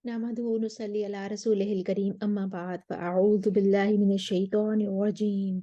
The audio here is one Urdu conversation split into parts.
نحمده ونصلي على رسوله الكريم أما بعد فأعوذ بالله من الشيطان الرجيم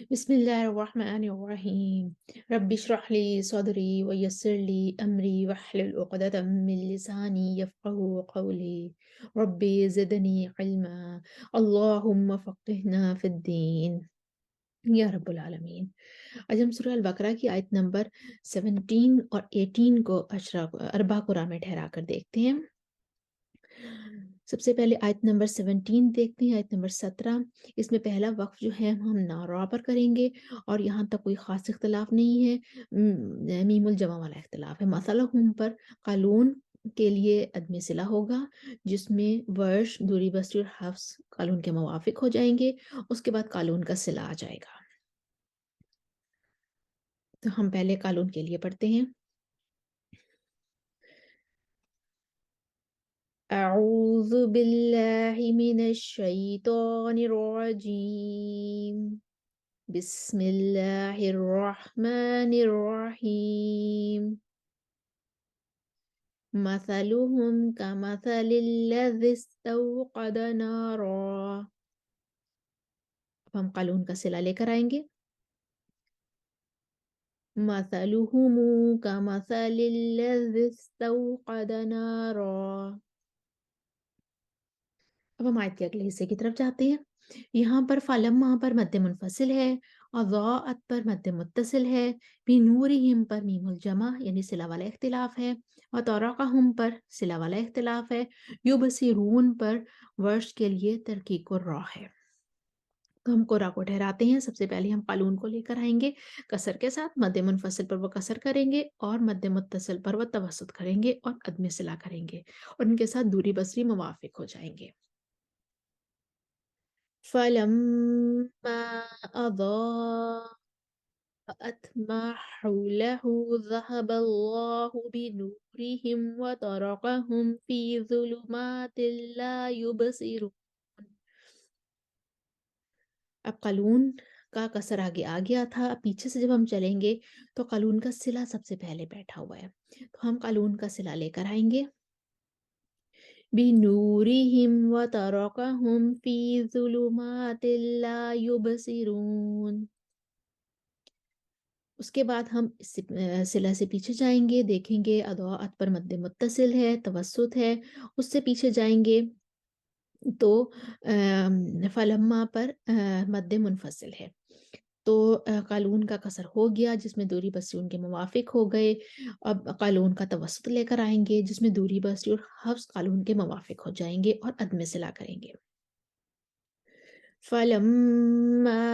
بسم الله الرحمن الرحيم رب اشرح لي صدري ويسر لي أمري واحلل عقدة من لساني يفقهوا قولي ربي زدني علما اللهم فقهنا في الدين یا رب العالمین۔ آج ہم سورہ البقرہ کی آیت نمبر 17 اور 18 کو اربع قرآن میں ٹھہرا کر دیکھتے ہیں۔ سب سے پہلے آیت نمبر 17 دیکھتے ہیں، آیت نمبر 17۔ اس میں پہلا وقف جو ہے ہم نارا پر کریں گے، اور یہاں تک کوئی خاص اختلاف نہیں ہے، میم الجمع والا اختلاف ہے۔ مثلہم پر قالون کے لیے عدم صلہ ہوگا، جس میں ورش، دوری بسری اور حفظ قالون کے موافق ہو جائیں گے، اس کے بعد قالون کا صلہ آ جائے گا۔ تو ہم پہلے قالون کے لیے پڑھتے ہیں۔ اعوذ باللہ من الشیطان الرجیم بسم اللہ الرحمن الرحیم مثلهم كمثل الذي استوقد نارا۔ اب ہم قالون کا صلہ لے کر آئیں گے۔ مثلهم كمثل الذي استوقد نارا۔ اب ہم آیت کے اگلے حصے کی طرف جاتے ہیں۔ یہاں پر فلما پر مد منفصل ہے، اضاءت پر مد متصل ہے، بنورہم پر میم الجمع یعنی صلہ والا اختلاف ہے، وطرقہم پر صلہ والا اختلاف ہے، یبصرون پر ورش کے لیے ترکیق الراء ہے۔ تو ہم قرآ کو ٹھہراتے ہیں۔ سب سے پہلے ہم قالون کو لے کر آئیں گے کسر کے ساتھ، مد منفصل پر وہ کسر کریں گے اور مد متصل پر وہ توسط کریں گے اور عدم صلہ کریں گے، اور ان کے ساتھ دوری بصری موافق ہو جائیں گے۔ فَلَمَّا أَضَاءَتْ مَا حَوْلَهُ ذَهَبَ اللَّهُ بِنُورِهِمْ وَتَرَكَهُمْ فِي ظُلُمَاتٍ لَا يُبْصِرُونَ۔ اب قالون کا کسر آگے آ گیا تھا، اب پیچھے سے جب ہم چلیں گے تو قالون کا صلہ سب سے پہلے بیٹھا ہوا ہے، تو ہم قالون کا صلہ لے کر آئیں گے۔ بِنُورِهِمْ وَتَرَكَهُمْ فِي ظُلُمَاتٍ لَا يُبْصِرُونَ۔ اس کے بعد ہم صلہ سے پیچھے جائیں گے، دیکھیں گے اضاءت پر مد متصل ہے، توسط ہے، اس سے پیچھے جائیں گے تو فلما پر مد منفصل ہے، تو قالون کا کسر ہو گیا جس میں دوری بسری ان کے موافق ہو گئے۔ اب قالون کا توسط لے کر آئیں گے جس میں دوری بسری اور حفظ قالون کے موافق ہو جائیں گے اور عدم صلہ کریں گے۔ فلما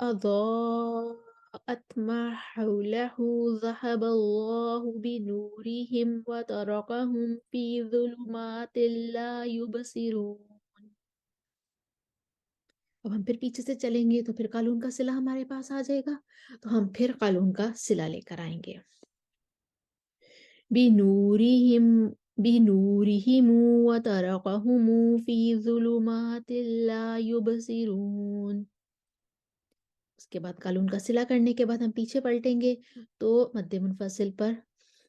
أضاءت ما حوله ذهب الله بنورهم وتركهم في ظلمات لا يبصرون۔ اب ہم پھر پیچھے سے چلیں گے تو پھر قالون کا صلہ ہمارے پاس آ جائے گا، تو ہم پھر قالون کا صلہ لے کر آئیں گے۔ بِنُورِهِمْ وَتَرَكَهُمْ فِي ظُلُمَاتٍ لَا يُبْصِرُونَ۔ اس کے بعد قالون کا صلہ کرنے کے بعد ہم پیچھے پلٹیں گے تو مد منفصل پر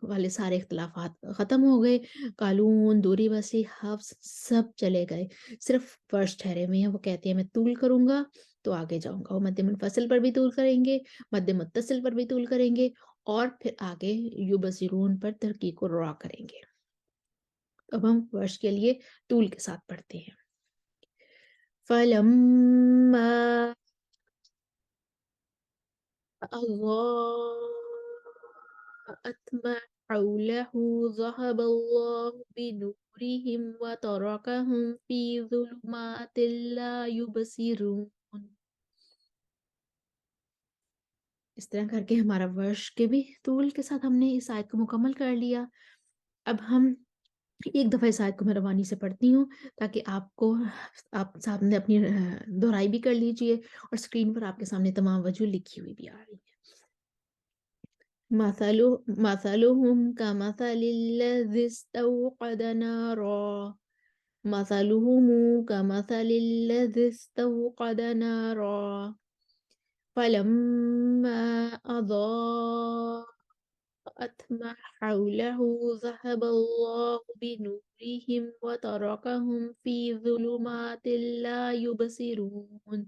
والے سارے اختلافات ختم ہو گئے، قالون، دوری بسی، حفظ سب چلے گئے، صرف فرش ٹھہرے ہوئے ہیں۔ وہ کہتے ہیں میں طول کروں گا تو آگے جاؤں گا، وہ مد منفصل پر بھی طول کریں گے، مد متصل پر بھی طول کریں گے، اور پھر آگے یبصرون پر ترقیق الراء کریں گے۔ اب ہم فرش کے لیے طول کے ساتھ پڑھتے ہیں۔ فَلَمَّا أضاءت ما حوله ذهب الله بنورهم وتركهم في ظلمات لا يبصرون۔ اس طرح کر کے ہمارا ورش کے بھی طول کے ساتھ ہم نے اس آیت کو مکمل کر لیا۔ اب ہم ایک دفعہ اس آیت کو میں روانی سے پڑھتی ہوں تاکہ آپ سامنے اپنی دہرائی بھی کر لیجئے، اور اسکرین پر آپ کے سامنے تمام وجہ لکھی ہوئی بھی آ رہی ہے۔ مثلهم كمثل الذي استوقد نارا مثلهم كمثل الذي استوقد نارا فلما أضاءت أتمح حوله ذهب الله بنورهم وتركهم في ظلمات لا يبصرون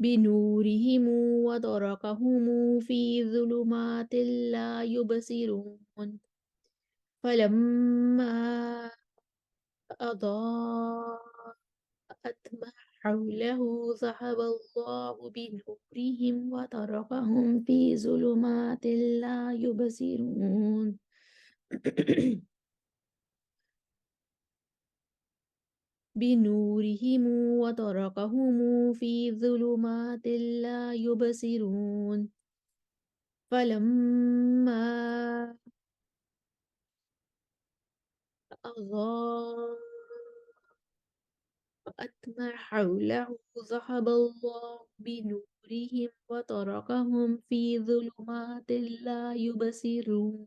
بنورهم وتركهم في ظلمات لا يبصرون فلما أضاءت ما حوله ذهب الله بنورهم وتركهم في ظلمات لا يبصرون بنورهم وتركهم في ظلمات لا يبصرون فلما أضاءت ما حوله ذهب الله بنورهم وتركهم في ظلمات لا يبصرون.